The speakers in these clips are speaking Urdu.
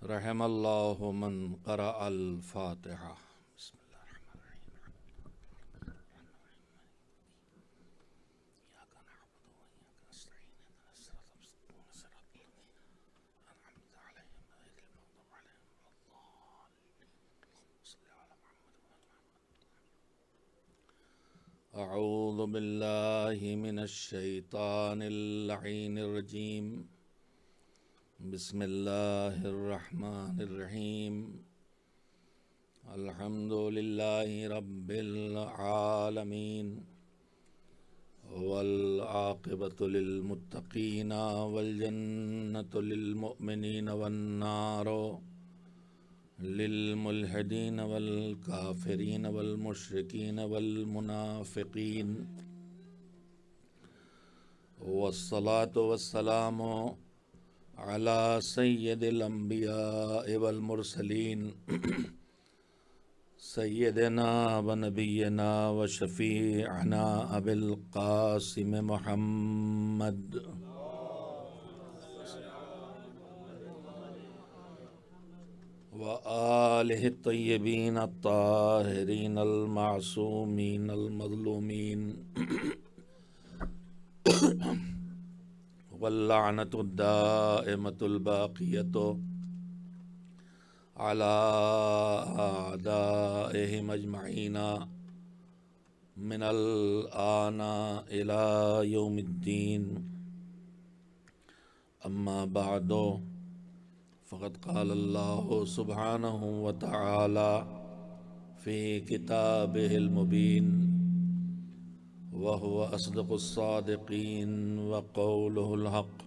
رحم اللہ من قرأ الفاتحہ۔ بسم اللہ الرحمن الرحیم۔ ایاک نعبد و ایاک نستعین اهدنا الصراط المستقیم صراط الذین انعمت علیہم غیر المغضوب علیہم ولا الضالین۔ صلی علی محمد وعلی محمد۔ اعوذ باللہ من الشیطان اللعین الرجیم۔ بسم اللہ الرحمن الرحیم۔ الحمد للہ رب العالمین والعاقبۃ للمتقین والجنۃ للمؤمنین والنار للملحدین والکافرین والمشرکین والمنافقین، والصلاة والسلام علی سید الانبیاء والمرسلین سیدنا و نبینا و شفیعنا ابی القاسم محمد و آلہ الطیبین الطاہرین المعصومین المظلومین واللعنة الدائمة الباقية على أعدائهم أجمعين من الآن إلى يوم الدين. أما بعد، فقد قال الله سبحانه وتعالى في كتابه المبين وهو أصدق الصادقين وقوله الحق.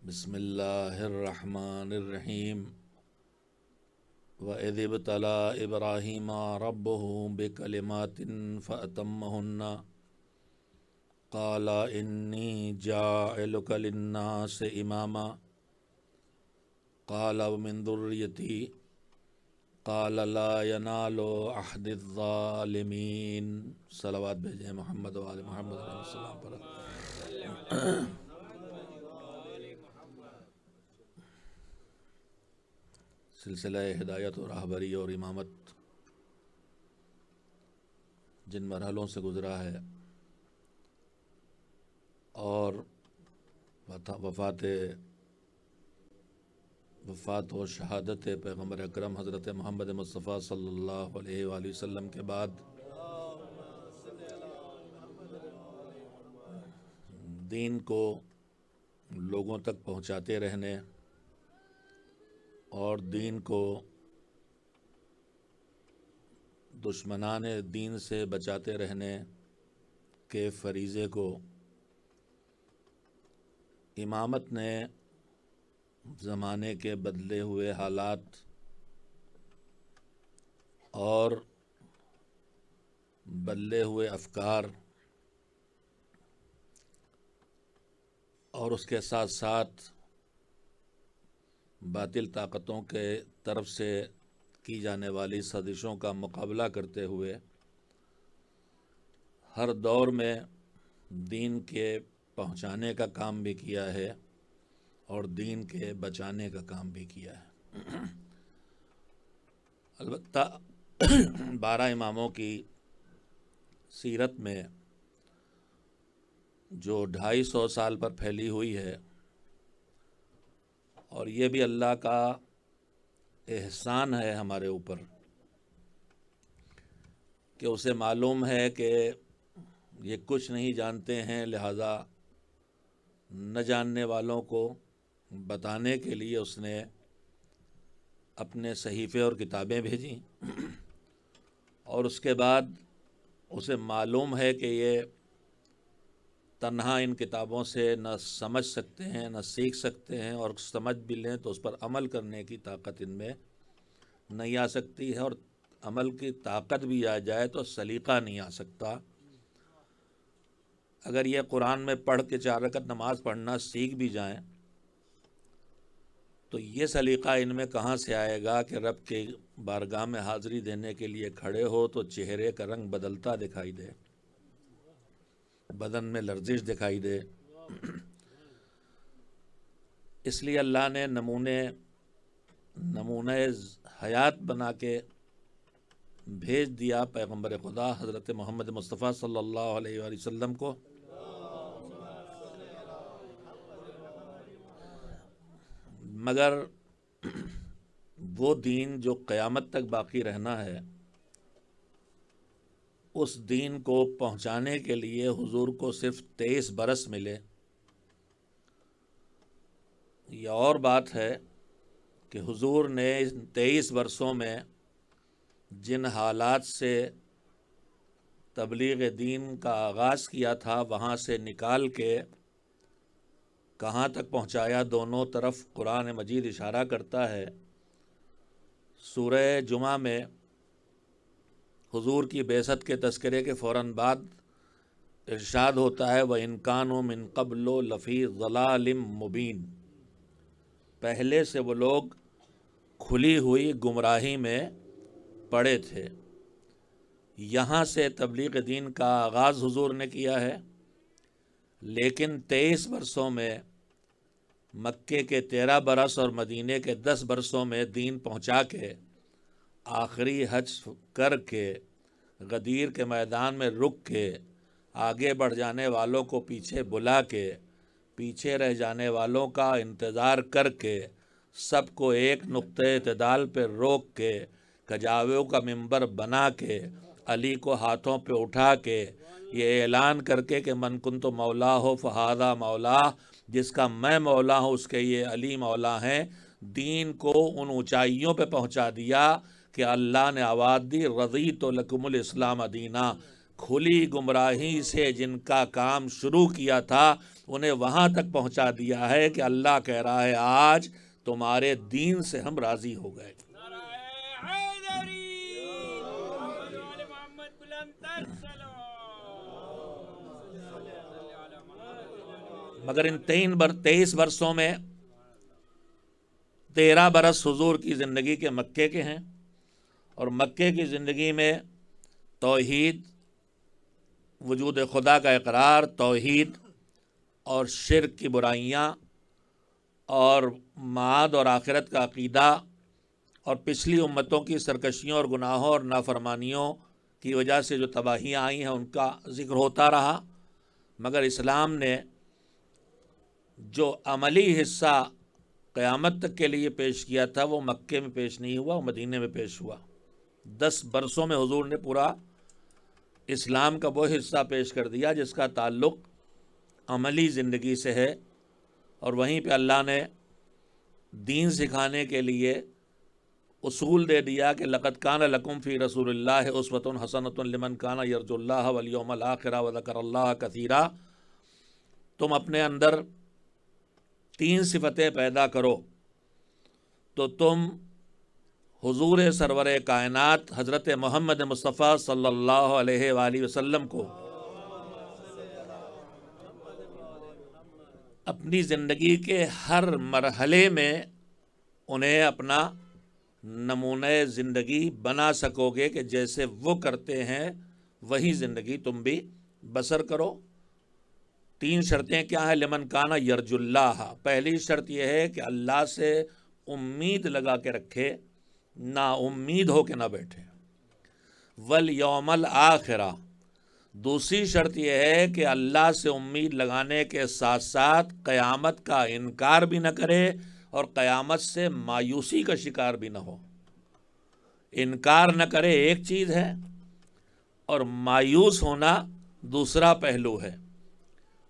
بسم الله الرحمن الرحيم. وإذ ابتلى إبراهيم ربه بكلمات فأتمهن قال إني جاعلك للناس إماما قال ومن ذريتي قال لا ينال عهد الظالمین۔ صلوات بھیجیں محمد و آل محمد علیہ السلام پر۔ سلسلہ ہدایت و راہبری اور امامت جن مرحلوں سے گزرا ہے اور وفات و شہادت پیغمبر اکرم حضرت محمد مصطفیٰ صلی اللہ علیہ وآلہ وسلم کے بعد دین کو لوگوں تک پہنچاتے رہنے اور دین کو دشمنان دین سے بچاتے رہنے کے فریضے کو امامت نے زمانے کے بدلے ہوئے حالات اور بدلے ہوئے افکار اور اس کے ساتھ ساتھ باطل طاقتوں کے طرف سے کی جانے والی سازشوں کا مقابلہ کرتے ہوئے ہر دور میں دین کے پہنچانے کا کام بھی کیا ہے اور دین کے بچانے کا کام بھی کیا ہے۔ البتہ 12 اماموں کی سیرت میں جو 250 سال پر پھیلی ہوئی ہے، اور یہ بھی اللہ کا احسان ہے ہمارے اوپر کہ اسے معلوم ہے کہ یہ کچھ نہیں جانتے ہیں، لہذا نہ جاننے والوں کو بتانے کے لیے اس نے اپنے صحیفے اور کتابیں بھیجیں، اور اس کے بعد اسے معلوم ہے کہ یہ تنہا ان کتابوں سے نہ سمجھ سکتے ہیں نہ سیکھ سکتے ہیں، اور سمجھ بھی لیں تو اس پر عمل کرنے کی طاقت ان میں نہیں آ سکتی ہے، اور عمل کی طاقت بھی آ جائے تو سلیقہ نہیں آ سکتا۔ اگر یہ قرآن میں پڑھ کے 4 رکعت نماز پڑھنا سیکھ بھی جائیں تو یہ سلیقہ ان میں کہاں سے آئے گا کہ رب کے بارگاہ میں حاضری دینے کے لیے کھڑے ہو تو چہرے کا رنگ بدلتا دکھائی دے، بدن میں لرزش دکھائی دے۔ اس لیے اللہ نے نمونہ حیات بنا کے بھیج دیا پیغمبر خدا حضرت محمد مصطفیٰ صلی اللہ علیہ وآلہ وسلم کو۔ مگر وہ دین جو قیامت تک باقی رہنا ہے، اس دین کو پہنچانے کے لیے حضور کو صرف 23 برس ملے۔ یہ اور بات ہے کہ حضور نے 23 برسوں میں جن حالات سے تبلیغ دین کا آغاز کیا تھا وہاں سے نکال کے کہاں تک پہنچایا، دونوں طرف قرآن مجید اشارہ کرتا ہے۔ سورہ جمعہ میں حضور کی بعثت کے تذکرے کے فوراً بعد ارشاد ہوتا ہے وَإِن كَانُوا مِن قَبْلُ لَفِي ضَلَالٍ مُبِينٍ، پہلے سے وہ لوگ کھلی ہوئی گمراہی میں پڑے تھے۔ یہاں سے تبلیغ دین کا آغاز حضور نے کیا ہے، لیکن 23 برسوں میں مکے کے 13 برس اور مدینے کے 10 برسوں میں دین پہنچا کے آخری حج کر کے غدیر کے میدان میں رک کے آگے بڑھ جانے والوں کو پیچھے بلا کے پیچھے رہ جانے والوں کا انتظار کر کے سب کو ایک نقطۂ اعتدال پہ روک کے کجاویوں کا منبر بنا کے علی کو ہاتھوں پہ اٹھا کے یہ اعلان کر کے کہ من کنت مولا ہو فہذا مولا، جس کا میں مولا ہوں اس کے یہ علی مولا ہیں، دین کو ان اونچائیوں پہ پہنچا دیا کہ اللہ نے آواز دی رضیت لکم الاسلام دینا۔ کھلی گمراہی سے جن کا کام شروع کیا تھا انہیں وہاں تک پہنچا دیا ہے کہ اللہ کہہ رہا ہے آج تمہارے دین سے ہم راضی ہو گئے۔ مگر ان 23 برسوں میں 13 برس حضور کی زندگی کے مکے کے ہیں، اور مکے کی زندگی میں توحید، وجود خدا کا اقرار، توحید اور شرک کی برائیاں اور معاد اور آخرت کا عقیدہ اور پچھلی امتوں کی سرکشیوں اور گناہوں اور نافرمانیوں کی وجہ سے جو تباہیاں آئی ہیں ان کا ذکر ہوتا رہا۔ مگر اسلام نے جو عملی حصہ قیامت تک کے لیے پیش کیا تھا وہ مکے میں پیش نہیں ہوا، وہ مدینے میں پیش ہوا۔ 10 برسوں میں حضور نے پورا اسلام کا وہ حصہ پیش کر دیا جس کا تعلق عملی زندگی سے ہے، اور وہیں پہ اللہ نے دین سکھانے کے لیے اصول دے دیا کہ لقد کان لکم فی رسول اللہ اسوۃ حسنۃ لمن کان یرجو اللہ والیوم الآخر وذکر اللہ کثیرا۔ تم اپنے اندر 3 صفتیں پیدا کرو تو تم حضور سرور کائنات حضرت محمد مصطفیٰ صلی اللہ علیہ وآلہ وسلم کو اپنی زندگی کے ہر مرحلے میں انہیں اپنا نمونہ زندگی بنا سکو گے کہ جیسے وہ کرتے ہیں وہی زندگی تم بھی بسر کرو۔ 3 شرطیں کیا ہیں؟ لمن کانا یرج اللہ، پہلی شرط یہ ہے کہ اللہ سے امید لگا کے رکھے، نا امید ہو کے نہ بیٹھے۔ والیوم الآخرہ، دوسری شرط یہ ہے کہ اللہ سے امید لگانے کے ساتھ ساتھ قیامت کا انکار بھی نہ کرے اور قیامت سے مایوسی کا شکار بھی نہ ہو۔ انکار نہ کرے ایک چیز ہے اور مایوس ہونا دوسرا پہلو ہے۔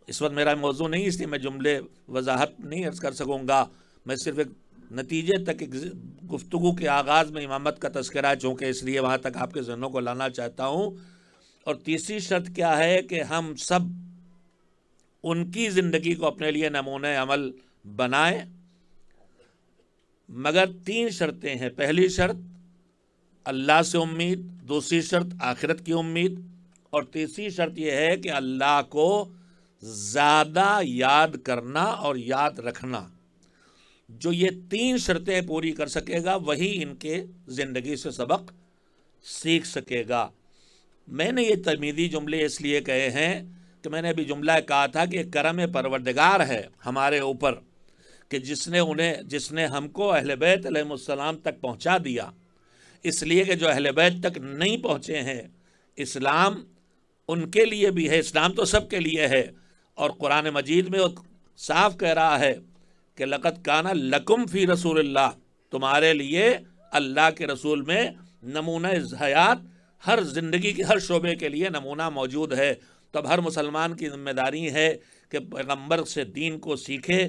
اس وقت میرا موضوع نہیں، اس لیے میں جملے وضاحت نہیں عرض کر سکوں گا، میں صرف ایک نتیجے تک گفتگو کے آغاز میں امامت کا تذکرہ چونکہ اس لیے وہاں تک آپ کے ذہنوں کو لانا چاہتا ہوں۔ اور تیسری شرط کیا ہے کہ ہم سب ان کی زندگی کو اپنے لیے نمونہ عمل بنائیں۔ مگر 3 شرطیں ہیں، پہلی شرط اللہ سے امید، دوسری شرط آخرت کی امید، اور تیسری شرط یہ ہے کہ اللہ کو زیادہ یاد کرنا اور یاد رکھنا۔ جو یہ 3 شرطیں پوری کر سکے گا وہی ان کے زندگی سے سبق سیکھ سکے گا۔ میں نے یہ تلمیذی جملے اس لیے کہے ہیں کہ میں نے ابھی جملہ کہا تھا کہ کرم پروردگار ہے ہمارے اوپر کہ جس نے ہم کو اہل بیت علیہ السلام تک پہنچا دیا، اس لیے کہ جو اہل بیت تک نہیں پہنچے ہیں، اسلام ان کے لیے بھی ہے، اسلام تو سب کے لیے ہے، اور قرآن مجید میں صاف کہہ رہا ہے کہ لقد کان لکم فی رسول اللہ، تمہارے لیے اللہ کے رسول میں نمونہ حیات، ہر زندگی کے ہر شعبے کے لیے نمونہ موجود ہے۔ تب ہر مسلمان کی ذمہ داری ہے کہ پیغمبر سے دین کو سیکھے،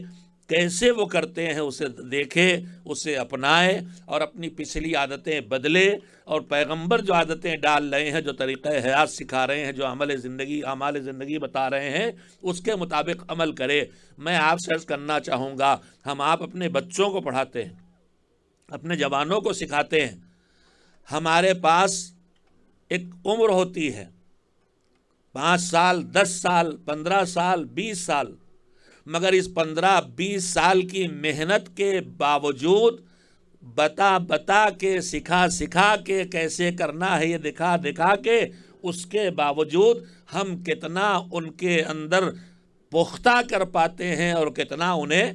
کیسے وہ کرتے ہیں اسے دیکھے، اسے اپنائے اور اپنی پچھلی عادتیں بدلے، اور پیغمبر جو عادتیں ڈال رہے ہیں، جو طریقہ حیات سکھا رہے ہیں، جو اعمال زندگی بتا رہے ہیں، اس کے مطابق عمل کرے۔ میں آپ سے عرض کرنا چاہوں گا، آپ اپنے بچوں کو پڑھاتے ہیں، اپنے جوانوں کو سکھاتے ہیں، ہمارے پاس ایک عمر ہوتی ہے، 5 سال، 10 سال، 15 سال، 20 سال، مگر اس 15-20 سال کی محنت کے باوجود بتا کے سکھا کے کیسے کرنا ہے یہ دکھا کے، اس کے باوجود ہم کتنا ان کے اندر پختہ کر پاتے ہیں اور کتنا انہیں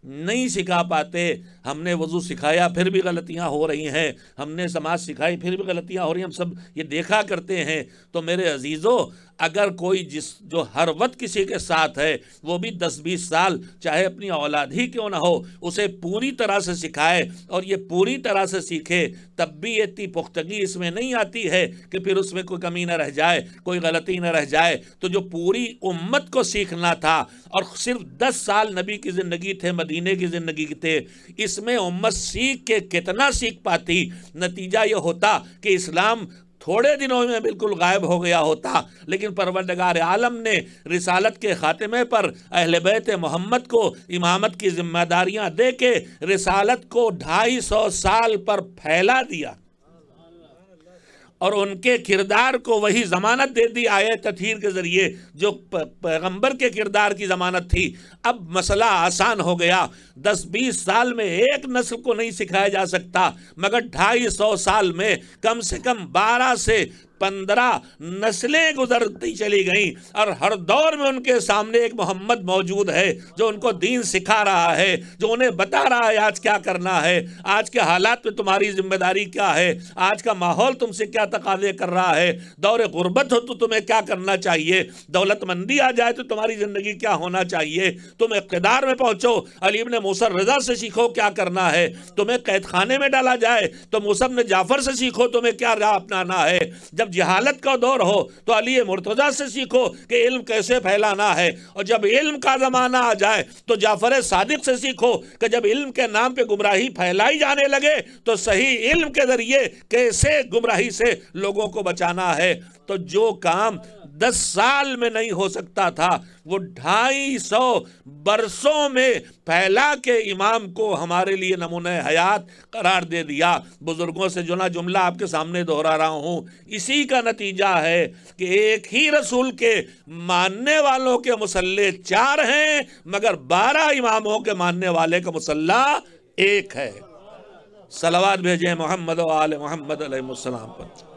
نہیں سکھا پاتے۔ ہم نے وضو سکھایا پھر بھی غلطیاں ہو رہی ہیں، ہم نے نماز سکھائی پھر بھی غلطیاں ہو رہی ہیں، ہم سب یہ دیکھا کرتے ہیں۔ تو میرے عزیزو، اگر کوئی جو ہر وقت کسی کے ساتھ ہے، وہ بھی 10-20 سال، چاہے اپنی اولاد ہی کیوں نہ ہو، اسے پوری طرح سے سکھائے اور یہ پوری طرح سے سیکھے، تب بھی اتنی پختگی اس میں نہیں آتی ہے کہ پھر اس میں کوئی کمی نہ رہ جائے، کوئی غلطی نہ رہ جائے۔ تو جو پوری امت کو سیکھنا تھا، اور صرف 10 سال نبی کی زندگی تھے، مدینے کی زندگی تھے، اس میں امت سیکھ کے کتنا سیکھ پاتی، نتیجہ یہ ہوتا کہ اسلام تھوڑے دنوں میں بالکل غائب ہو گیا ہوتا، لیکن پروردگار عالم نے رسالت کے خاتمے پر اہل بیت محمد کو امامت کی ذمہ داریاں دے کے رسالت کو 250 سال پر پھیلا دیا، اور ان کے کردار کو وہی ضمانت دے دی آیت تطہیر کے ذریعے جو پیغمبر کے کردار کی ضمانت تھی۔ اب مسئلہ آسان ہو گیا، 10-20 سال میں ایک نسل کو نہیں سکھایا جا سکتا، مگر 250 سال میں کم سے کم 12 سے 15 نسلیں گزرتی چلی گئیں، اور ہر دور میں ان کے سامنے ایک محمد موجود ہے جو ان کو دین سکھا رہا ہے، جو انہیں بتا رہا ہے آج کیا کرنا ہے، آج کے حالات میں تمہاری ذمہ داری کیا ہے، آج کا ماحول تم سے کیا تقاضے کر رہا ہے، دور غربت ہو تو تمہیں کیا کرنا چاہیے، دولت مندی آ جائے تو تمہاری زندگی کیا ہونا چاہیے، تم اقتدار میں پہنچو علی ابن موسیٰ رضا سے سیکھو کیا کرنا ہے، تمہیں قید خانے میں ڈالا جائے تو موسیٰ بن جعفر سے سیکھو تمہیں کیا راہ اپنانا ہے، جب جہالت کا دور ہو تو علی مرتضیٰ سے سیکھو کہ علم کیسے پھیلانا ہے، اور جب علم کا زمانہ آ جائے تو جعفر صادق سے سیکھو کہ جب علم کے نام پہ گمراہی پھیلائی جانے لگے تو صحیح علم کے ذریعے کیسے گمراہی سے لوگوں کو بچانا ہے۔ تو جو کام 10 سال میں نہیں ہو سکتا تھا، وہ 250 برسوں میں پھیلا کے امام کو ہمارے لیے نمونہ حیات قرار دے دیا۔ بزرگوں سے جو جملہ آپ کے سامنے دہرا رہا ہوں، اسی کا نتیجہ ہے کہ ایک ہی رسول کے ماننے والوں کے مصلی 4 ہیں، مگر 12 اماموں کے ماننے والے کا مصلی 1 ہے۔ صلوات بھیجیں محمد و آل محمد علیہ السلام پر۔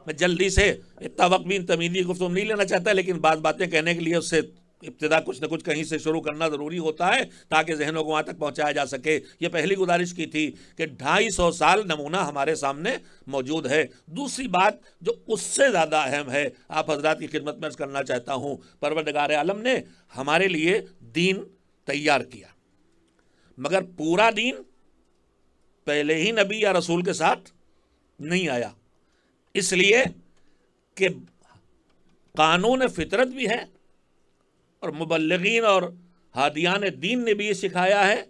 میں جلدی سے اتنا وقت بھی تمیدی گفتگو نہیں لینا چاہتا، لیکن بعض باتیں کہنے کے لیے اس سے ابتدا کچھ نہ کچھ کہیں سے شروع کرنا ضروری ہوتا ہے تاکہ ذہنوں کو وہاں تک پہنچایا جا سکے۔ یہ پہلی گزارش کی تھی کہ 250 سال نمونہ ہمارے سامنے موجود ہے۔ دوسری بات جو اس سے زیادہ اہم ہے، آپ حضرات کی خدمت میں عرض کرنا چاہتا ہوں، پروردگار عالم نے ہمارے لیے دین تیار کیا، مگر پورا دین پہلے ہی نبی یا رسول کے ساتھ نہیں آیا، اس لیے کہ قانون فطرت بھی ہے، اور مبلغین اور ہادیان دین نے بھی یہ سکھایا ہے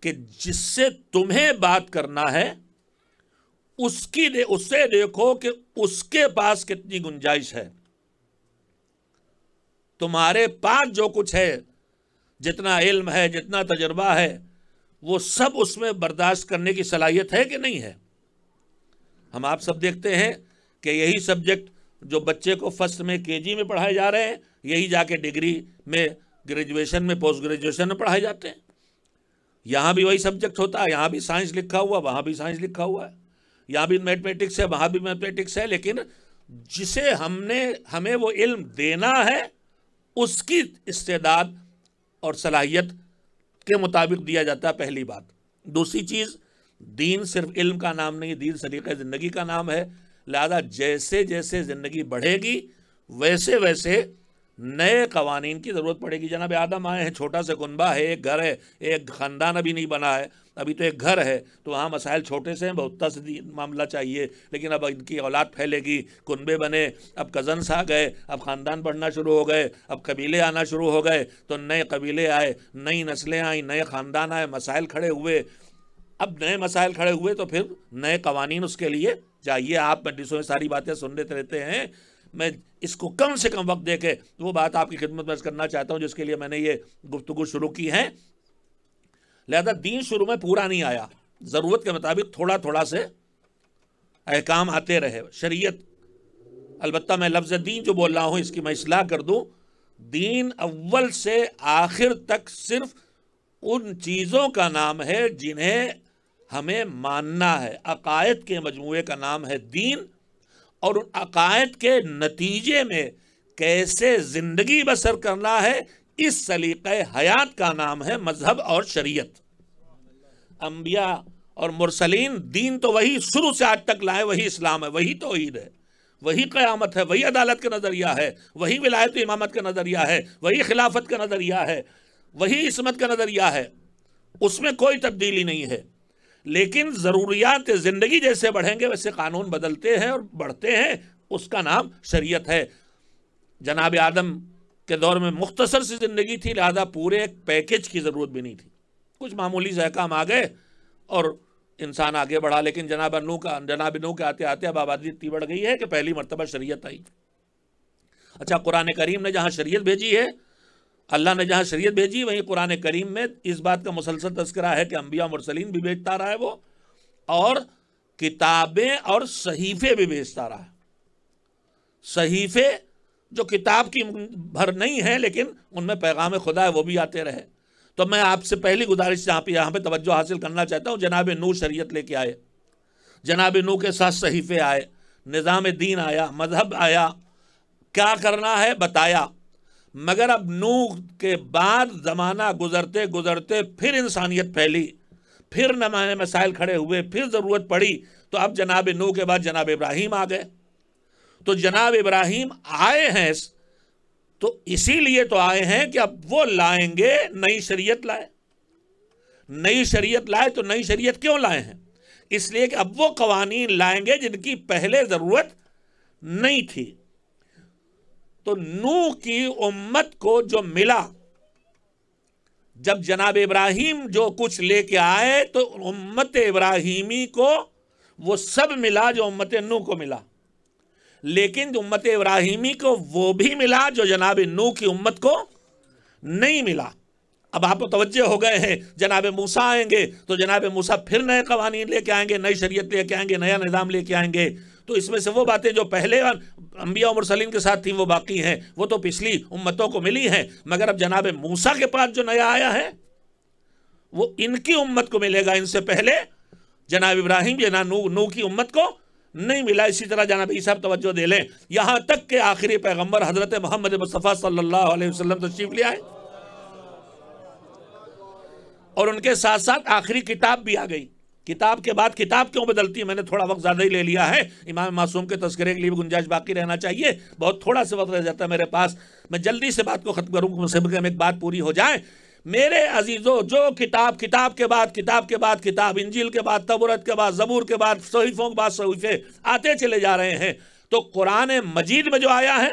کہ جس سے تمہیں بات کرنا ہے اس سے دیکھو کہ اس کے پاس کتنی گنجائش ہے، تمہارے پاس جو کچھ ہے، جتنا علم ہے، جتنا تجربہ ہے، وہ سب اس میں برداشت کرنے کی صلاحیت ہے کہ نہیں ہے۔ ہم آپ سب دیکھتے ہیں کہ یہی سبجیکٹ جو بچے کو فرسٹ میں KG میں پڑھائے جا رہے ہیں، یہی جا کے ڈگری میں، گریجویشن میں، پوسٹ گریجویشن میں پڑھائے جاتے ہیں۔ یہاں بھی وہی سبجیکٹ ہوتا ہے، یہاں بھی سائنس لکھا ہوا، وہاں بھی سائنس لکھا ہوا ہے، یہاں بھی میتھمیٹکس ہے، وہاں بھی میتھمیٹکس ہے، لیکن جسے ہمیں وہ علم دینا ہے اس کی استعداد اور صلاحیت کے مطابق دیا جاتا ہے، پہلی بات۔ دوسری چیز، دین صرف علم کا نام نہیں، دین سلیقہ زندگی کا نام ہے، لہذا جیسے جیسے زندگی بڑھے گی ویسے ویسے نئے قوانین کی ضرورت پڑے گی۔ جناب آدم آئے ہیں، چھوٹا سا کنبہ ہے، ایک گھر ہے، ایک خاندان ابھی نہیں بنا ہے، ابھی تو ایک گھر ہے، تو وہاں مسائل چھوٹے سے ہیں، بہت سے معاملہ چاہیے، لیکن اب ان کی اولاد پھیلے گی، کنبے بنے، اب کزنس آ گئے، اب خاندان بڑھنا شروع ہو گئے، اب قبیلے آنا شروع ہو گئے، تو نئے قبیلے آئے، نئی نسلیں آئیں، نئے خاندان آئے، مسائل کھڑے ہوئے۔ اب نئے مسائل کھڑے ہوئے تو پھر نئے قوانین اس کے لیے چاہیے۔ آپ مجلسوں میں ساری باتیں سنتے رہتے ہیں، میں اس کو کم سے کم وقت دے کے وہ بات آپ کی خدمت میں کرنا چاہتا ہوں جس کے لیے میں نے یہ گفتگو شروع کی ہے۔ لہذا دین شروع میں پورا نہیں آیا، ضرورت کے مطابق تھوڑا تھوڑا سے احکام آتے رہے۔ شریعت، البتہ میں لفظ دین جو بول رہا ہوں اس کی میں اصلاح کر دوں، دین اول سے آخر تک صرف ان چیزوں کا نام ہے جنہیں ہمیں ماننا ہے، عقائد کے مجموعے کا نام ہے دین، اور ان عقائد کے نتیجے میں کیسے زندگی بسر کرنا ہے اس سلیقہ حیات کا نام ہے مذہب اور شریعت۔ انبیاء اور مرسلین دین تو وہی شروع سے آج تک لائے، وہی اسلام ہے، وہی توحید ہے، وہی قیامت ہے، وہی عدالت کا نظریہ ہے، وہی ولایت و امامت کا نظریہ ہے، وہی خلافت کا نظریہ ہے، وہی عصمت کا نظریہ ہے، اس میں کوئی تبدیلی نہیں ہے۔ لیکن ضروریات زندگی جیسے بڑھیں گے ویسے قانون بدلتے ہیں اور بڑھتے ہیں، اس کا نام شریعت ہے۔ جناب آدم کے دور میں مختصر سی زندگی تھی، لہذا پورے ایک پیکج کی ضرورت بھی نہیں تھی، کچھ معمولی سے احکام آ گئے اور انسان آگے بڑھا۔ لیکن جناب نوح کے آتے آتے اب آبادی اتنی بڑھ گئی ہے کہ پہلی مرتبہ شریعت آئی۔ اچھا، قرآن کریم نے جہاں شریعت بھیجی ہے، اللہ نے جہاں شریعت بھیجی، وہیں قرآن کریم میں اس بات کا مسلسل تذکرہ ہے کہ انبیاء مرسلین بھی بھیجتا رہا ہے وہ، اور کتابیں اور صحیفے بھی بھیجتا رہا ہے۔ صحیفے جو کتاب کی بھر نہیں ہے لیکن ان میں پیغام خدا ہے، وہ بھی آتے رہے۔ تو میں آپ سے پہلی گزارش یہاں پہ توجہ حاصل کرنا چاہتا ہوں، جناب نوح شریعت لے کے آئے، جناب نوح کے ساتھ صحیفے آئے، نظام دین آیا، مذہب آیا، کیا کرنا ہے بتایا۔ مگر اب نوح کے بعد زمانہ گزرتے گزرتے پھر انسانیت پھیلی، پھر نئے مسائل کھڑے ہوئے، پھر ضرورت پڑی، تو اب جناب نوح کے بعد جناب ابراہیم آ گئے۔ تو جناب ابراہیم آئے ہیں تو اسی لیے تو آئے ہیں کہ اب وہ لائیں گے، نئی شریعت لائے۔ نئی شریعت لائے تو نئی شریعت کیوں لائے ہیں؟ اس لیے کہ اب وہ قوانین لائیں گے جن کی پہلے ضرورت نہیں تھی۔ تو نوح کی امت کو جو ملا، جب جناب ابراہیم جو کچھ لے کے آئے تو امت ابراہیمی کو وہ سب ملا جو امت نوح کو ملا، لیکن امت ابراہیمی کو وہ بھی ملا جو جناب نوح کی امت کو نہیں ملا۔ اب آپ توجہ ہو گئے ہیں، جناب موسیٰ آئیں گے تو جناب موسیٰ پھر نئے قوانین لے کے آئیں گے، نئی شریعت لے کے آئیں گے، نیا نظام لے کے آئیں گے۔ تو اس میں سے وہ باتیں جو پہلے انبیاء و مرسلین کے ساتھ تھیں وہ باقی ہیں، وہ تو پچھلی امتوں کو ملی ہیں، مگر اب جناب موسیٰ کے پاس جو نیا آیا ہے وہ ان کی امت کو ملے گا، ان سے پہلے جناب ابراہیم جناب نوح کی امت کو نہیں ملا۔ اسی طرح جناب عیسیٰ توجہ دے لیں، یہاں تک کہ آخری پیغمبر حضرت محمد مصطفیٰ صلی اللہ علیہ وسلم تشریف لے آئے، اور ان کے ساتھ ساتھ آخری کتاب بھی آ گئی۔ کتاب کے بعد کتاب کیوں بدلتی ہے؟ میں نے تھوڑا وقت زیادہ ہی لے لیا ہے، امام معصوم کے تذکرے کے لیے بھی گنجائش باقی رہنا چاہیے، بہت تھوڑا سا وقت رہ جاتا ہے میرے پاس، میں جلدی سے بات کو ختم کروں کہ ایک بات پوری ہو جائے۔ میرے عزیزوں، جو کتاب کے بعد کتاب، انجیل کے بعد تورات کے بعد زبور کے بعد صحیفوں کے بعد صحیفے آتے چلے جا رہے ہیں، تو قرآن مجید میں جو آیا ہے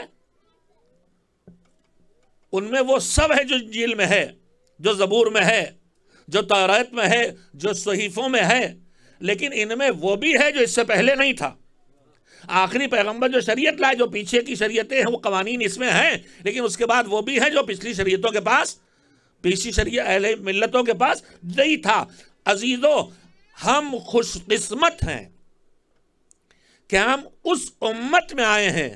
ان میں وہ سب ہے جو انجیل میں ہے، جو زبور میں ہے، جو تورات میں ہے، جو صحیفوں میں ہے، لیکن ان میں وہ بھی ہے جو اس سے پہلے نہیں تھا۔ آخری پیغمبر جو شریعت لائے، جو پیچھے کی شریعتیں ہیں وہ قوانین اس میں ہیں، لیکن اس کے بعد وہ بھی ہے جو پچھلی شریعتوں کے پاس، پچھلی شریعت اہل ملتوں کے پاس نہیں تھا۔ عزیزو، ہم خوش قسمت ہیں کہ ہم اس امت میں آئے ہیں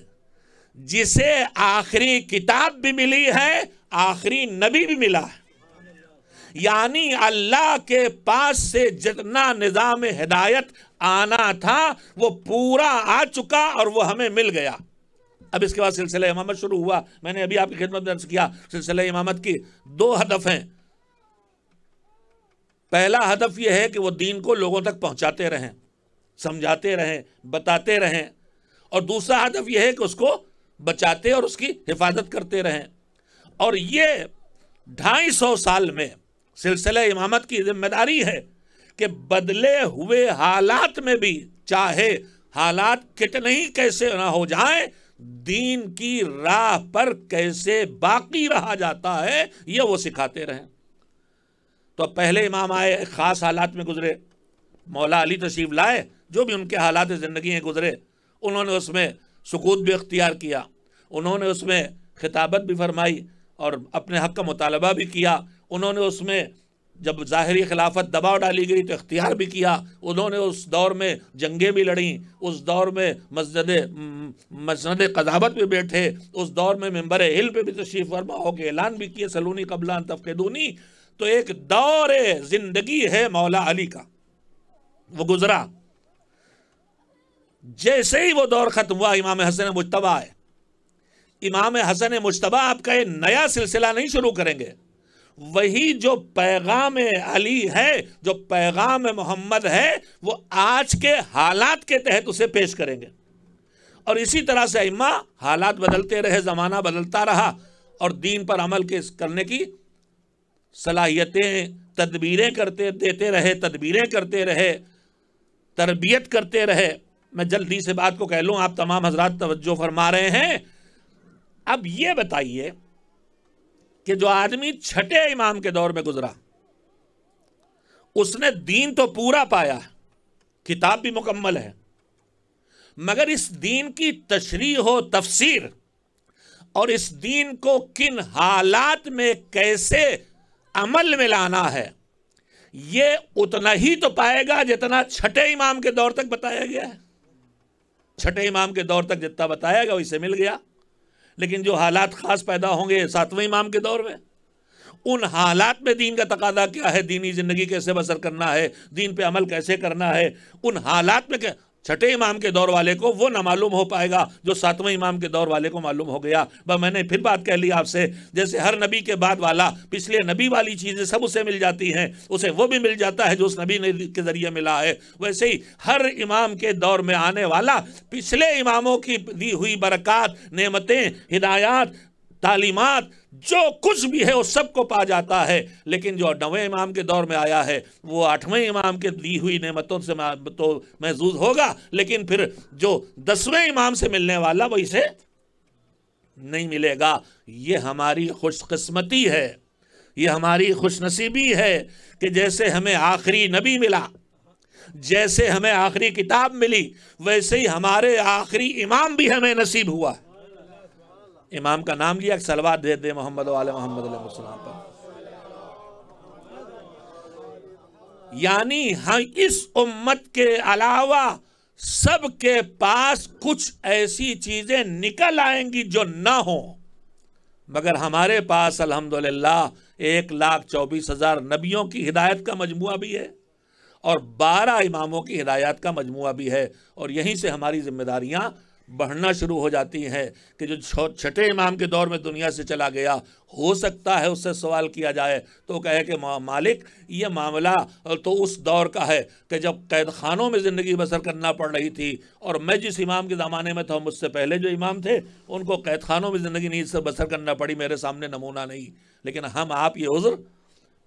جسے آخری کتاب بھی ملی ہے، آخری نبی بھی ملا ہے، یعنی اللہ کے پاس سے جتنا نظام ہدایت آنا تھا وہ پورا آ چکا اور وہ ہمیں مل گیا۔ اب اس کے بعد سلسلہ امامت شروع ہوا. میں نے ابھی آپ کی خدمت میں عرض کیا سلسلہ امامت کی 2 ہدف ہیں. پہلا ہدف یہ ہے کہ وہ دین کو لوگوں تک پہنچاتے رہیں، سمجھاتے رہیں، بتاتے رہیں، اور دوسرا ہدف یہ ہے کہ اس کو بچاتے اور اس کی حفاظت کرتے رہیں. اور یہ 250 سال میں سلسلہ امامت کی ذمہ داری ہے کہ بدلے ہوئے حالات میں بھی، چاہے حالات کتنے ہی کیسے نہ ہو جائیں، دین کی راہ پر کیسے باقی رہا جاتا ہے یہ وہ سکھاتے رہیں. تو پہلے امام آئے، خاص حالات میں گزرے، مولا علی تشریف لائے، جو بھی ان کے حالات زندگی ہیں گزرے، انہوں نے اس میں سکوت بھی اختیار کیا، انہوں نے اس میں خطابت بھی فرمائی اور اپنے حق کا مطالبہ بھی کیا. انہوں نے اس میں جب ظاہری خلافت دباؤ ڈالی گئی تو اختیار بھی کیا. انہوں نے اس دور میں جنگیں بھی لڑیں، اس دور میں مسند قضاوت بھی بیٹھے، اس دور میں منبر علم پہ بھی تشریف فرما ہو کے اعلان بھی کیے سلونی قبل ان تفقدونی. تو ایک دور زندگی ہے مولا علی کا، وہ گزرا. جیسے ہی وہ دور ختم ہوا امام حسن مجتبی آئے. امام حسن مجتبی آپ کا یہ نیا سلسلہ نہیں شروع کریں گے، وہی جو پیغام علی ہے، جو پیغام محمد ہے، وہ آج کے حالات کے تحت اسے پیش کریں گے. اور اسی طرح سے ائمہ حالات بدلتے رہے، زمانہ بدلتا رہا، اور دین پر عمل کرنے کی صلاحیتیں، تدبیریں دیتے رہے، تدبیریں کرتے رہے، تربیت کرتے رہے. میں جلدی سے بات کو کہہ لوں، آپ تمام حضرات توجہ فرما رہے ہیں. اب یہ بتائیے کہ جو آدمی چھٹے امام کے دور میں گزرا، اس نے دین تو پورا پایا، کتاب بھی مکمل ہے، مگر اس دین کی تشریح و تفسیر اور اس دین کو کن حالات میں کیسے عمل میں لانا ہے، یہ اتنا ہی تو پائے گا جتنا چھٹے امام کے دور تک بتایا گیا ہے. چھٹے امام کے دور تک جتنا بتایا گیا ویسے مل گیا. لیکن جو حالات خاص پیدا ہوں گے 7ویں امام کے دور میں، ان حالات میں دین کا تقاضا کیا ہے، دینی زندگی کیسے بسر کرنا ہے، دین پہ عمل کیسے کرنا ہے، ان حالات میں چھٹے امام کے دور والے کو وہ نہ معلوم ہو پائے گا جو 7ویں امام کے دور والے کو معلوم ہو گیا. میں نے پھر بات کہہ لی آپ سے، جیسے ہر نبی کے بعد والا پچھلے نبی والی چیزیں سب اسے مل جاتی ہیں، اسے وہ بھی مل جاتا ہے جو اس نبی کے ذریعے ملا ہے، ویسے ہی ہر امام کے دور میں آنے والا پچھلے اماموں کی دی ہوئی برکات، نعمتیں، ہدایات، تعلیمات، جو کچھ بھی ہے وہ سب کو پا جاتا ہے. لیکن جو 9ویں امام کے دور میں آیا ہے وہ 8ویں امام کے دی ہوئی نعمتوں سے تو محظوظ ہوگا، لیکن پھر جو 10ویں امام سے ملنے والا وہ اسے نہیں ملے گا. یہ ہماری خوش قسمتی ہے، یہ ہماری خوش نصیبی ہے کہ جیسے ہمیں آخری نبی ملا، جیسے ہمیں آخری کتاب ملی، ویسے ہی ہمارے آخری امام بھی ہمیں نصیب ہوا. امام کا نام لیا کہ صلوات دے محمد و آل محمد علیہ السلام پر. یعنی اس امت کے علاوہ سب کے پاس کچھ ایسی چیزیں نکل آئیں گی جو نہ ہوں، مگر ہمارے پاس الحمدللہ 1,24,000 نبیوں کی ہدایت کا مجموعہ بھی ہے اور 12 اماموں کی ہدایات کا مجموعہ بھی ہے. اور یہیں سے ہماری ذمہ داریاں بڑھنا شروع ہو جاتی ہیں کہ جو چھٹے امام کے دور میں دنیا سے چلا گیا، ہو سکتا ہے اس سے سوال کیا جائے تو کہے کہ مالک یہ معاملہ تو اس دور کا ہے کہ جب قید خانوں میں زندگی بسر کرنا پڑ رہی تھی، اور میں جس امام کے زمانے میں تھا مجھ سے پہلے جو امام تھے ان کو قید خانوں میں زندگی نہیں بسر کرنا پڑی، میرے سامنے نمونہ نہیں. لیکن ہم آپ یہ عذر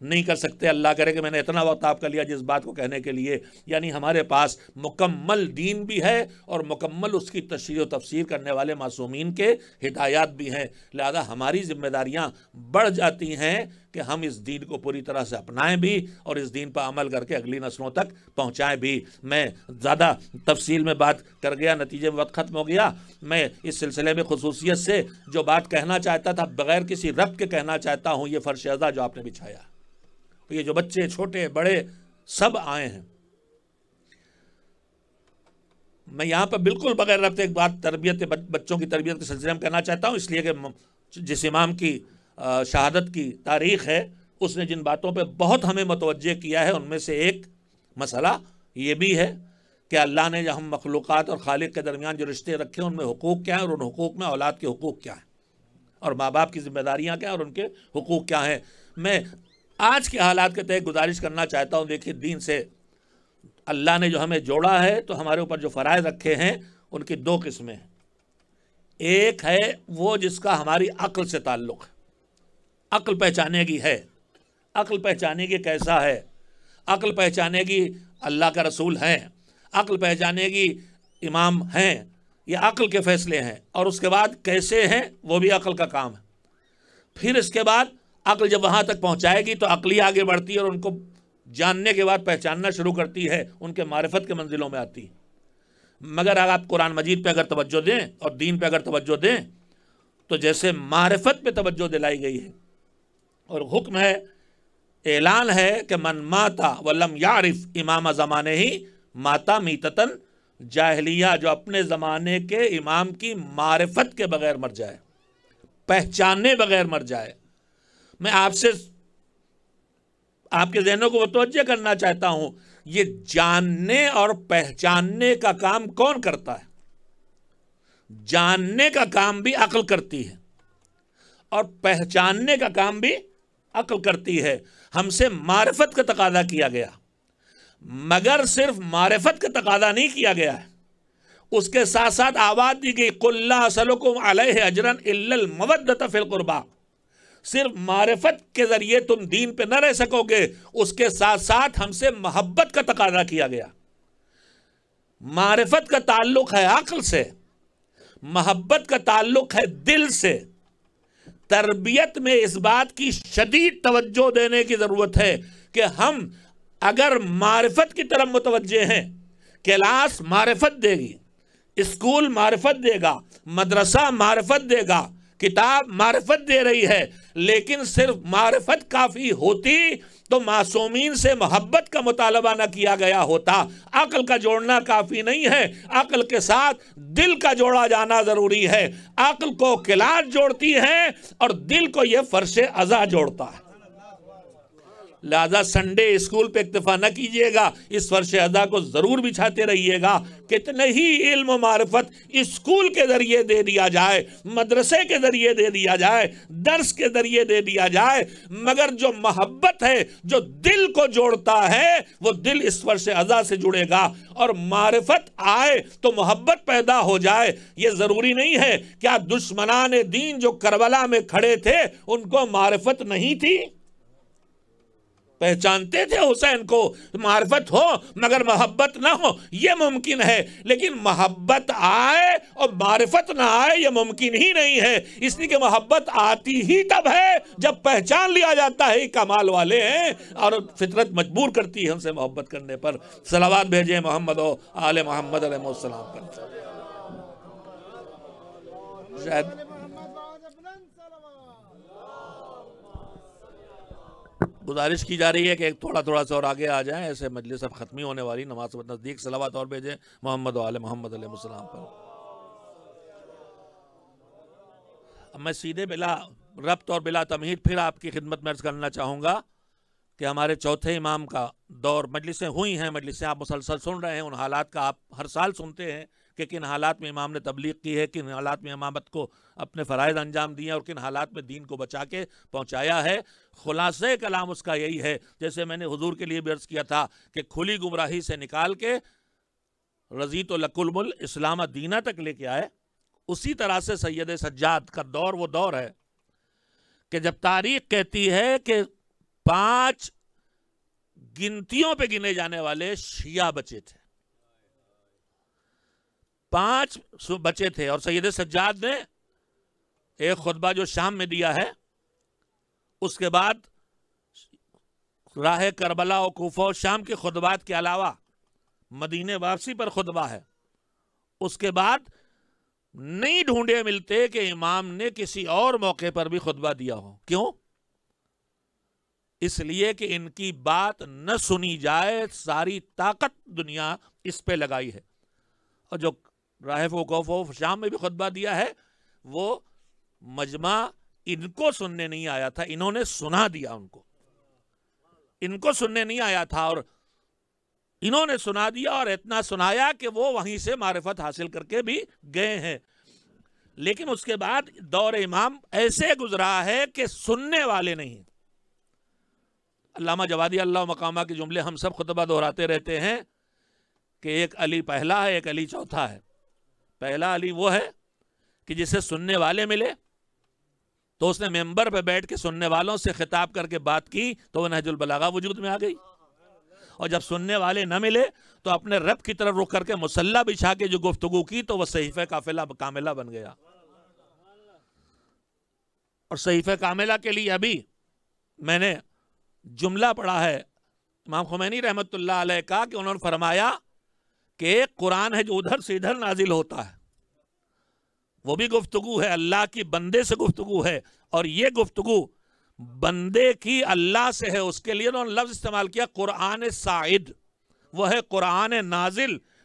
نہیں کر سکتے. اللہ کرے کہ میں نے اتنا وقت آپ کا لیا جس بات کو کہنے کے لیے. یعنی ہمارے پاس مکمل دین بھی ہے اور مکمل اس کی تشریح و تفسیر کرنے والے معصومین کے ہدایات بھی ہیں. لہذا ہماری ذمہ داریاں بڑھ جاتی ہیں کہ ہم اس دین کو پوری طرح سے اپنائیں بھی اور اس دین پر عمل کر کے اگلی نسلوں تک پہنچائیں بھی. میں زیادہ تفصیل میں بات کر گیا، نتیجے میں وقت ختم ہو گیا. میں اس سلسلے میں خصوصیت سے جو بات کہنا چاہتا تھا بغیر کسی ربط کے کہنا چاہتا ہوں، یہ فرش عزا جو آپ نے بچھایا، یہ جو بچے چھوٹے بڑے سب آئے ہیں، میں یہاں پر بالکل بغیر ربط ایک بات تربیت بچوں کی تربیت کے سلسلے میں کہنا چاہتا ہوں، اس لیے کہ جس امام کی شہادت کی تاریخ ہے اس نے جن باتوں پہ بہت ہمیں متوجہ کیا ہے ان میں سے ایک مسئلہ یہ بھی ہے کہ اللہ نے جو ہم مخلوقات اور خالق کے درمیان جو رشتے رکھے ہیں ان میں حقوق کیا ہیں اور ان حقوق میں اولاد کے حقوق کیا ہیں اور ماں باپ کی ذمہ داریاں کیا ہیں اور ان کے حقوق کیا ہیں۔ میں آج کے حالات کے تحت گزارش کرنا چاہتا ہوں، دیکھیے دین سے اللہ نے جو ہمیں جوڑا ہے تو ہمارے اوپر جو فرائض رکھے ہیں ان کی دو قسمیں ہیں۔ ایک ہے وہ جس کا ہماری عقل سے تعلق ہے، عقل پہچانے کی ہے، عقل پہچانے کی کیسا ہے، عقل پہچانے کی اللہ کا رسول ہیں، عقل پہچانے کی امام ہیں، یہ عقل کے فیصلے ہیں، اور اس کے بعد کیسے ہیں وہ بھی عقل کا کام ہے۔ پھر اس کے بعد عقل جب وہاں تک پہنچائے گی تو عقلی آگے بڑھتی ہے اور ان کو جاننے کے بعد پہچاننا شروع کرتی ہے، ان کے معرفت کے منزلوں میں آتی ہے۔ مگر اگر آپ قرآن مجید پہ اگر توجہ دیں اور دین پہ اگر توجہ دیں تو جیسے معرفت پہ توجہ دلائی گئی ہے اور حکم ہے، اعلان ہے کہ من ماتا ولم یعرف امام زمانے ہی ماتا میتتن جاہلیہ، جو اپنے زمانے کے امام کی معرفت کے بغیر مر جائے، پہچانے بغیر مر جائے۔ میں آپ سے آپ کے ذہنوں کو متوجہ کرنا چاہتا ہوں، یہ جاننے اور پہچاننے کا کام کون کرتا ہے؟ جاننے کا کام بھی عقل کرتی ہے اور پہچاننے کا کام بھی عقل کرتی ہے۔ ہم سے معرفت کا تقاضا کیا گیا، مگر صرف معرفت کا تقاضا نہیں کیا گیا ہے، اس کے ساتھ ساتھ آواز دی گئی قُلْ لَا أَسْأَلُكُمْ عَلَيْهِ أَجْرًا إِلَّا الْمَوَدَّةَ فِي الْقُرْبَى۔ صرف معرفت کے ذریعے تم دین پہ نہ رہ سکو گے، اس کے ساتھ ساتھ ہم سے محبت کا تقاضا کیا گیا۔ معرفت کا تعلق ہے عقل سے، محبت کا تعلق ہے دل سے۔ تربیت میں اس بات کی شدید توجہ دینے کی ضرورت ہے کہ ہم اگر معرفت کی طرف متوجہ ہیں، کلاس معرفت دے گی، اسکول معرفت دے گا، مدرسہ معرفت دے گا، کتاب معرفت دے رہی ہے، لیکن صرف معرفت کافی ہوتی تو معصومین سے محبت کا مطالبہ نہ کیا گیا ہوتا۔ عقل کا جوڑنا کافی نہیں ہے، عقل کے ساتھ دل کا جوڑا جانا ضروری ہے۔ عقل کو کلاس جوڑتی ہے اور دل کو یہ فرش عزا جوڑتا ہے۔ لہذا سنڈے اسکول پہ اکتفا نہ کیجئے گا، اس فرش عزا کو ضرور بچھاتے رہیے گا۔ کتنے ہی علم و معرفت اسکول کے ذریعے دے دیا جائے، مدرسے کے ذریعے دے دیا جائے، درس کے ذریعے دے دیا جائے، مگر جو محبت ہے، جو دل کو جوڑتا ہے، وہ دل اس فرش عزا سے جڑے گا۔ اور معرفت آئے تو محبت پیدا ہو جائے، یہ ضروری نہیں ہے۔ کیا دشمنان دین جو کربلا میں کھڑے تھے ان کو معرفت نہیں تھی؟ پہچانتے تھے حسین کو، معرفت ہو مگر محبت نہ ہو یہ ممکن ہے، لیکن محبت آئے اور معرفت نہ آئے یہ ممکن ہی نہیں ہے۔ اس لیے کہ محبت آتی ہی تب ہے جب پہچان لیا جاتا ہے کمال والے ہیں، اور فطرت مجبور کرتی ہے ہم سے محبت کرنے پر۔ صلوات بھیجیں محمد و آل محمد علیہ السلام پر۔ شاید گزارش کی جا رہی ہے کہ ایک تھوڑا سا اور آگے آ جائیں، ایسے مجلس اب ختمی ہونے والی، نماز سے نزدیک۔ صلوات اور بھیجیں محمد و آل محمد علیہ السلام پر۔ اب میں سیدھے بلا ربط اور بلا تمہید پھر آپ کی خدمت میں عرض کرنا چاہوں گا کہ ہمارے چوتھے امام کا دور، مجلسیں ہوئی ہیں، مجلسیں آپ مسلسل سن رہے ہیں، ان حالات کا آپ ہر سال سنتے ہیں کہ کن حالات میں امام نے تبلیغ کی ہے، کن حالات میں امامت کو اپنے فرائض انجام دیے اور کن حالات میں دین کو بچا کے پہنچایا ہے۔ خلاصہ کلام اس کا یہی ہے، جیسے میں نے حضور کے لیے بھی عرض کیا تھا کہ کھلی گمراہی سے نکال کے رضیت لکم الاسلام دینہ تک لے کے آئے، اسی طرح سے سید سجاد کا دور وہ دور ہے کہ جب تاریخ کہتی ہے کہ 5 گنتیوں پہ گنے جانے والے شیعہ بچے تھے، 5 بچے تھے، اور سید سجاد نے ایک خطبہ جو شام میں دیا ہے، اس کے بعد راہ کربلا و کوفہ و شام کے خطبات کے علاوہ مدینے واپسی پر خطبہ ہے۔ اس کے بعد نہیں ڈھونڈے ملتے کہ امام نے کسی اور موقع پر بھی خطبہ دیا ہو۔ کیوں؟ اس لیے کہ ان کی بات نہ سنی جائے، ساری طاقت دنیا اس پہ لگائی ہے۔ اور جو راہ کوفہ و شام میں بھی خطبہ دیا ہے، وہ مجمع ان کو سننے نہیں آیا تھا، انہوں نے سنا دیا، ان کو سننے نہیں آیا تھا۔ اور انہوں نے سنا دیا اور اتنا سنایا کہ وہ وہیں سے معرفت حاصل کر کے بھی گئے ہیں. لیکن اس کے بعد دور امام ایسے گزرا ہے کہ سننے والے نہیں. علامہ جوادی اللہ مقامہ کے جملے ہم سب خطبہ دہراتے رہتے ہیں کہ ایک علی پہلا ہے، ایک علی چوتھا ہے. پہلا علی وہ ہے کہ جسے سننے والے ملے تو اس نے ممبر پہ بیٹھ کے سننے والوں سے خطاب کر کے بات کی تو وہ نہج البلاغہ وجود میں آ گئی. اور جب سننے والے نہ ملے تو اپنے رب کی طرف رخ کر کے مصلی بچھا کے جو گفتگو کی تو وہ صحیفہ کاملہ بن گیا. اور صحیفہ کاملہ کے لیے ابھی میں نے جملہ پڑھا ہے امام خمینی رحمت اللہ علیہ کا کہ انہوں نے فرمایا کہ ایک قرآن ہے جو ادھر سے ادھر نازل ہوتا ہے، وہ بھی گفتگو ہے، اللہ کی بندے سے گفتگو ہے، اور یہ گفتگو بندے کی اللہ سے ہے. اس کے لیے انہوں نے لفظ استعمال کیا قرآن صاعد. وہ ہے قرآن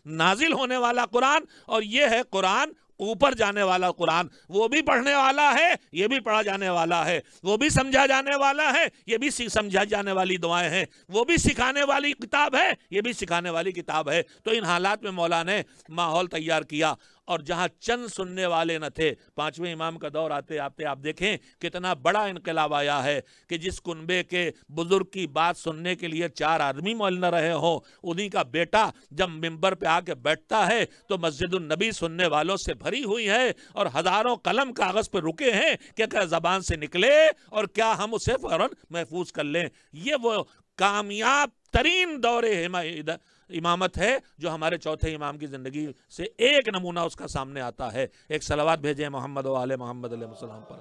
نازل ہونے والا قرآن، اور یہ ہے قرآن اوپر جانے والا قرآن. وہ بھی پڑھنے والا ہے، یہ بھی پڑھا جانے والا ہے. وہ بھی سمجھا جانے والا ہے، یہ بھی سمجھا جانے والی دعائیں ہیں. وہ بھی سکھانے والی کتاب ہے، یہ بھی سکھانے والی کتاب ہے. تو ان حالات میں مولا نے ماحول تیار کیا. اور جہاں چند سننے والے نہ تھے، پانچویں امام کا دور آتے آتے آپ دیکھیں کتنا بڑا انقلاب آیا ہے کہ جس کنبے کے بزرگ کی بات سننے کے لیے 4 آدمی مول نہ رہے ہوں، انہی کا بیٹا جب ممبر پہ آ کے بیٹھتا ہے تو مسجد النبی سننے والوں سے بھری ہوئی ہے، اور ہزاروں قلم کاغذ پہ رکے ہیں کہ کیا زبان سے نکلے اور کیا ہم اسے فوراً محفوظ کر لیں. یہ وہ کامیاب ترین دور امامت ہے جو ہمارے چوتھے امام کی زندگی سے ایک نمونہ اس کا سامنے آتا ہے. ایک صلوات بھیجیں محمد و آل محمد علیہ السلام پر.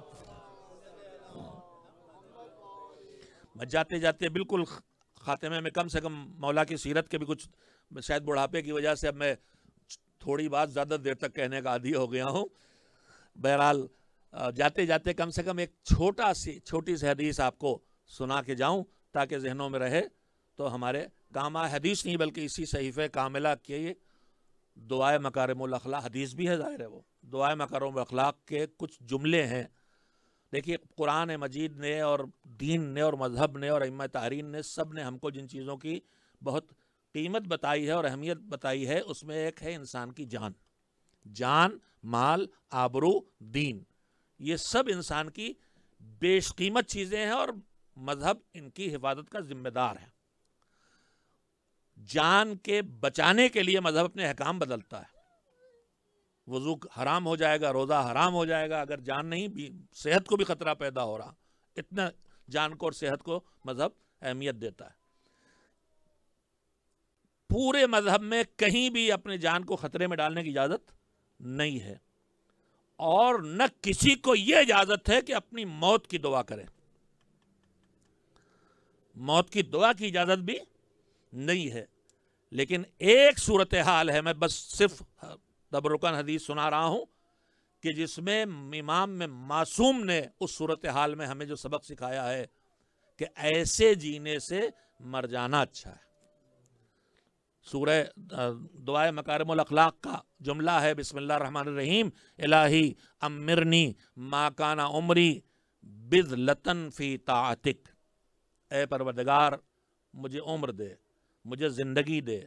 میں جاتے جاتے بالکل خاتمے میں کم سے کم مولا کی سیرت کے بھی کچھ، شاید بڑھاپے کی وجہ سے اب میں تھوڑی بات زیادہ دیر تک کہنے کا عادی ہو گیا ہوں. بہرحال جاتے جاتے کم سے کم ایک چھوٹی سی حدیث آپ کو سنا کے جاؤں تاکہ ذہنوں میں رہے تو ہمارے کام آئے. حدیث نہیں بلکہ اسی صحیفہ کاملہ کے دعائے مکارم الاخلاق، حدیث بھی ہے ظاہر ہے، وہ دعائے مکارم الاخلاق کے کچھ جملے ہیں. دیکھیے قرآن مجید نے اور دین نے اور مذہب نے اور ائمہ تحرین نے سب نے ہم کو جن چیزوں کی بہت قیمت بتائی ہے اور اہمیت بتائی ہے، اس میں ایک ہے انسان کی جان، مال، آبرو، دین. یہ سب انسان کی بیش قیمت چیزیں ہیں اور مذہب ان کی حفاظت کا ذمہ دار ہے. جان کے بچانے کے لیے مذہب اپنے احکام بدلتا ہے. وضو حرام ہو جائے گا، روزہ حرام ہو جائے گا اگر جان نہیں بھی، صحت کو بھی خطرہ پیدا ہو رہا. اتنا جان کو اور صحت کو مذہب اہمیت دیتا ہے. پورے مذہب میں کہیں بھی اپنے جان کو خطرے میں ڈالنے کی اجازت نہیں ہے، اور نہ کسی کو یہ اجازت ہے کہ اپنی موت کی دعا کرے. موت کی دعا کی اجازت بھی نہیں ہے. لیکن ایک صورتحال ہے، میں بس صرف تبرکاً حدیث سنا رہا ہوں کہ جس میں امام میں معصوم نے اس صورتحال میں ہمیں جو سبق سکھایا ہے کہ ایسے جینے سے مر جانا اچھا ہے. سورہ دعائے مکارم الاخلاق کا جملہ ہے بسم اللہ الرحمن الرحیم: الہی امرنی ما کان عمری بذلتن فی طاعتک. اے پروردگار مجھے عمر دے، مجھے زندگی دے،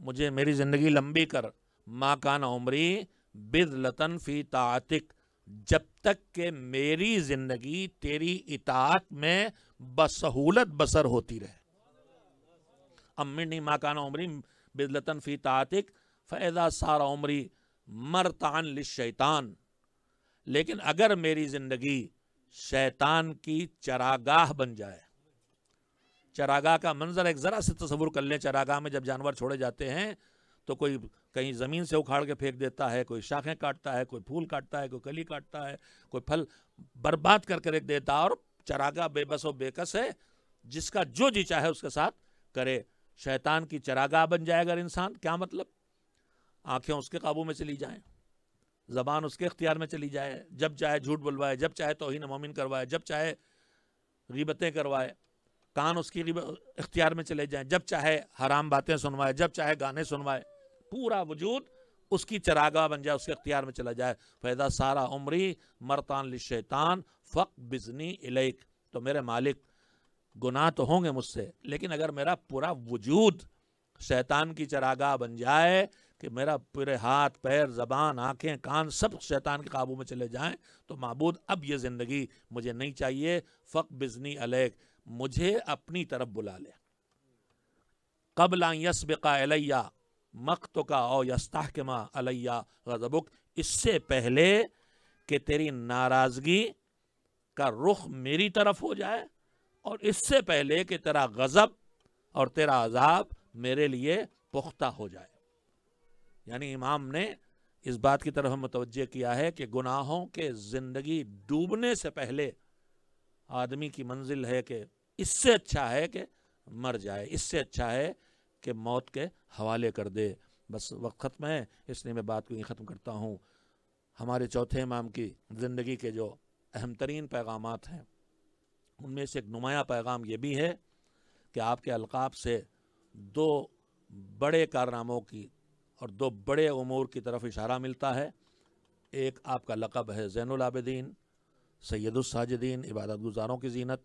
مجھے میری زندگی لمبی کر. ما کان عمری بذلتن فی طاعتک، جب تک کہ میری زندگی تیری اطاعت میں بسہولت بسر ہوتی رہے. امرنی ما کان عمری بذلتن فی طاعتک فاذا صار عمری مرتعا للشیطان. لیکن اگر میری زندگی شیطان کی چراگاہ بن جائے، چراگاہ کا منظر ایک ذرا سے تصور کر لیں. چراگاہ میں جب جانور چھوڑے جاتے ہیں تو کوئی کہیں زمین سے اکھاڑ کے پھینک دیتا ہے، کوئی شاخیں کاٹتا ہے، کوئی پھول کاٹتا ہے، کوئی کلی کاٹتا ہے، کوئی پھل برباد کر کے رکھ دیتا ہے. اور چراگاہ بے بس و بے کس ہے، جس کا جو جی چاہے اس کے ساتھ کرے. شیطان کی چراگاہ بن جائے اگر انسان، کیا مطلب؟ آنکھیں اس کے قابو میں چلی جائیں، زبان اس کے اختیار میں چلی جائے، جب چاہے جھوٹ بلوائے، جب چاہے توہین مومن کروائے، جب چاہے غیبتیں کروائے. کان اس کی اختیار میں چلے جائیں، جب چاہے حرام باتیں سنوائے، جب چاہے گانے سنوائے. پورا وجود اس کی چراگاہ بن جائے، اس کے اختیار میں چلا جائے. فیضا سارا عمری مرتان للشیطان فاقبضنی الیک. تو میرے مالک گناہ تو ہوں گے مجھ سے، لیکن اگر میرا پورا وجود شیطان کی چراگاہ بن جائے کہ میرا پورے ہاتھ پیر زبان آنکھیں کان سب شیطان کے قابو میں چلے جائیں، تو معبود اب یہ زندگی مجھے نہیں چاہیے، فقبضنی علیک، مجھے اپنی طرف بلا لے، قبل ان یسبق الی مقتک او یستحکم علی غضبک، اس سے پہلے کہ تیری ناراضگی کا رخ میری طرف ہو جائے، اور اس سے پہلے کہ تیرا غضب اور تیرا عذاب میرے لیے پختہ ہو جائے۔ یعنی امام نے اس بات کی طرف متوجہ کیا ہے کہ گناہوں کے زندگی ڈوبنے سے پہلے آدمی کی منزل ہے کہ اس سے اچھا ہے کہ مر جائے، اس سے اچھا ہے کہ موت کے حوالے کر دے۔ بس وقت ختم ہے، اس لیے میں بات کو یہ ختم کرتا ہوں۔ ہمارے چوتھے امام کی زندگی کے جو اہم ترین پیغامات ہیں، ان میں سے ایک نمایاں پیغام یہ بھی ہے کہ آپ کے القاب سے دو بڑے کارناموں کی اور دو بڑے امور کی طرف اشارہ ملتا ہے۔ ایک آپ کا لقب ہے زین العابدین، سید الساجدین، عبادت گزاروں کی زینت،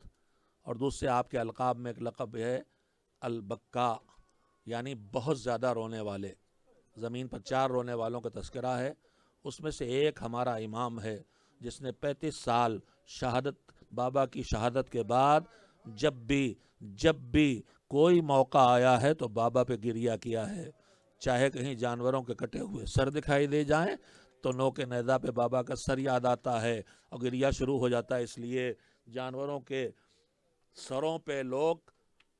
اور دوسرے آپ کے القاب میں ایک لقب ہے البکا، یعنی بہت زیادہ رونے والے۔ زمین پر 4 رونے والوں کا تذکرہ ہے، اس میں سے ایک ہمارا امام ہے جس نے 35 سال شہادت، بابا کی شہادت کے بعد جب بھی کوئی موقع آیا ہے تو بابا پہ گریہ کیا ہے، چاہے کہیں جانوروں کے کٹے ہوئے سر دکھائی دے جائیں تو نوک نیزہ پہ بابا کا سر یاد آتا ہے اور گریہ شروع ہو جاتا ہے۔ اس لیے جانوروں کے سروں پہ لوگ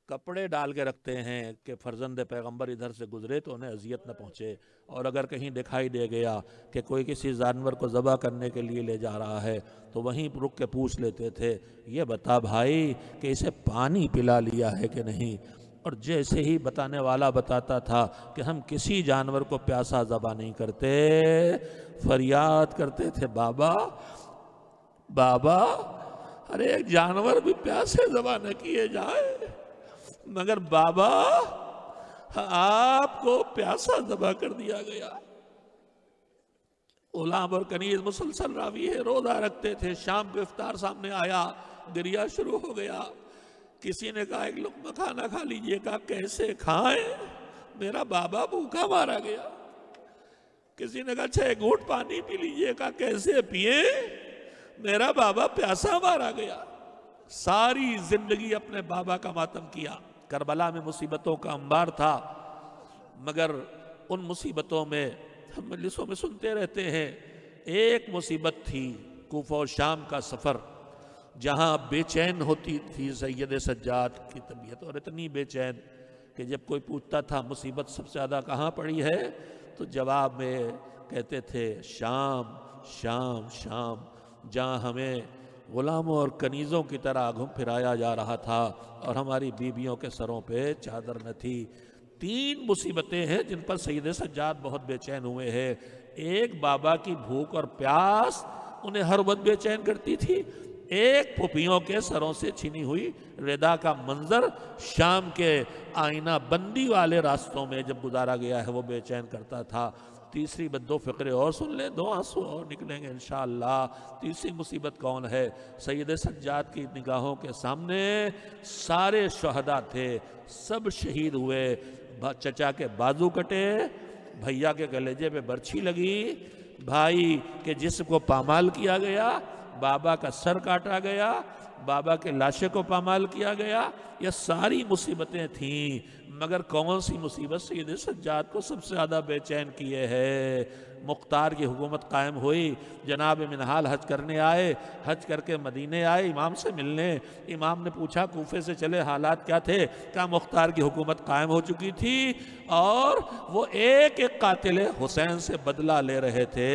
کپڑے ڈال کے رکھتے ہیں کہ فرزند پیغمبر ادھر سے گزرے تو انہیں اذیت نہ پہنچے، اور اگر کہیں دکھائی دے گیا کہ کوئی کسی جانور کو ذبح کرنے کے لیے لے جا رہا ہے تو وہیں رک کے پوچھ لیتے تھے، یہ بتا بھائی کہ اسے پانی پلا لیا ہے کہ نہیں، اور جیسے ہی بتانے والا بتاتا تھا کہ ہم کسی جانور کو پیاسا ذبح نہیں کرتے، فریاد کرتے تھے بابا بابا ارے ایک جانور بھی پیاسے ذبح نہ کیے جائے، مگر بابا آپ کو پیاسا ذبح کر دیا گیا۔ غلام اور کنیز مسلسل راوی ہے، روزہ رکھتے تھے، شام کو افطار سامنے آیا، گریہ شروع ہو گیا۔ کسی نے کہا ایک لقمہ کھانا کھا لیجئے، کہا کیسے کھائیں، میرا بابا بھوکا مارا گیا۔ کسی نے کہا اچھا ایک گھونٹ پانی پی لیجئے، کہا کیسے پیئیں، میرا بابا پیاسا مارا گیا۔ ساری زندگی اپنے بابا کا ماتم کیا۔ کربلا میں مصیبتوں کا انبار تھا، مگر ان مصیبتوں میں ہم مجلسوں میں سنتے رہتے ہیں، ایک مصیبت تھی کوفہ و شام کا سفر، جہاں بے چین ہوتی تھی سید سجاد کی طبیعت، اور اتنی بے چین کہ جب کوئی پوچھتا تھا مصیبت سب سے زیادہ کہاں پڑی ہے تو جواب میں کہتے تھے شام شام شام، جہاں ہمیں غلاموں اور کنیزوں کی طرح گھم پھرایا جا رہا تھا اور ہماری بیویوں کے سروں پہ چادر نہ تھی۔ 3 مصیبتیں ہیں جن پر سید سجاد بہت بے چین ہوئے ہیں۔ ایک بابا کی بھوک اور پیاس انہیں ہر وقت بے چین کرتی تھی، ایک پھوپھیوں کے سروں سے چھینی ہوئی ردا کا منظر شام کے آئینہ بندی والے راستوں میں جب گزارا گیا ہے وہ بے چین کرتا تھا۔ تیسری 2 فقرے اور سن لیں، 2 آنسو اور نکلیں گے انشاءاللہ۔ تیسری مصیبت کون ہے؟ سید سجاد کی نگاہوں کے سامنے سارے شہداء تھے، سب شہید ہوئے، چچا کے بازو کٹے، بھیا کے کلیجے پہ برچھی لگی، بھائی کے جسم کو پامال کیا گیا، بابا کا سر کاٹا گیا، بابا کے لاشے کو پامال کیا گیا۔ یہ ساری مصیبتیں تھیں، مگر کون سی مصیبت سید سجاد کو سب سے زیادہ بے چین کیے ہے؟ مختار کی حکومت قائم ہوئی، جناب منہال حج کرنے آئے، حج کر کے مدینے آئے امام سے ملنے۔ امام نے پوچھا کوفے سے چلے حالات کیا تھے؟ کہا مختار کی حکومت قائم ہو چکی تھی اور وہ ایک ایک قاتل حسین سے بدلہ لے رہے تھے،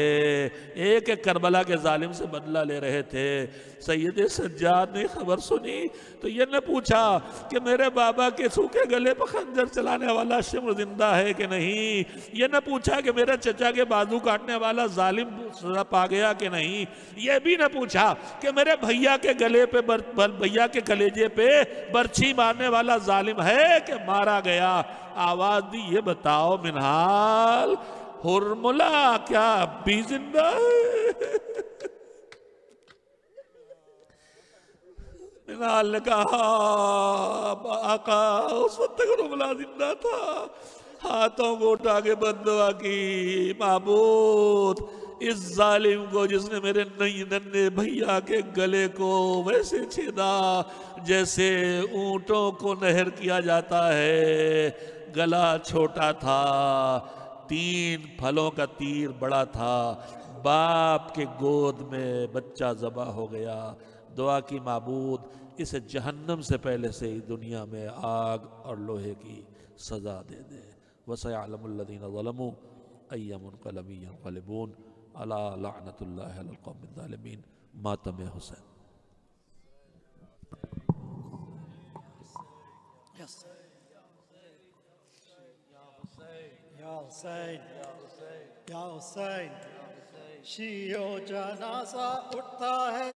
ایک ایک کربلا کے ظالم سے بدلہ لے رہے تھے۔ سید سجاد نے خبر سنی تو یہ نہ پوچھا کہ میرے بابا کے سوکھے گلے پر خنجر چلانے والا شمر زندہ ہے کہ نہیں، یہ نہ پوچھا کہ میرے چچا کے بازو کاٹنے والا ظالم سزا پا گیا کہ نہیں، یہ بھی نہ پوچھا کہ میرے بھیا کے گلے پہ بھیا کے کلیجے پہ برچھی مارنے والا ظالم ہے کہ مارا گیا۔ آواز دی، یہ بتاؤ منہال ہرملا کیا اب بھی زندہ ہے؟ منہال نے کہا آقا اس وقت تک کربلا زندہ تھا، ہاتھوں کو اٹھا کے بددعا کی، معبود اس ظالم کو جس نے میرے ننھے بھیا کے گلے کو ویسے چھیدا جیسے اونٹوں کو نہر کیا جاتا ہے، گلا چھوٹا تھا، 3 پھلوں کا تیر بڑا تھا، باپ کے گود میں بچہ ذبح ہو گیا، دعا کی معبود اسے جہنم سے پہلے سے ہی دنیا میں آگ اور لوہے کی سزا دے دے۔ وَسَيَعْلَمُ الَّذِينَ ظَلَمُوا أَيَّ مُنْقَلَبٍ يَنْقَلِبُونَ أَلَا لَعْنَةُ اللَّهِ عَلَى الْقَوْمِ الظَّالِمِينَ۔ ماتم حسین۔ یا حسین، یا حسین، شیعہ جنازہ اٹھتا ہے۔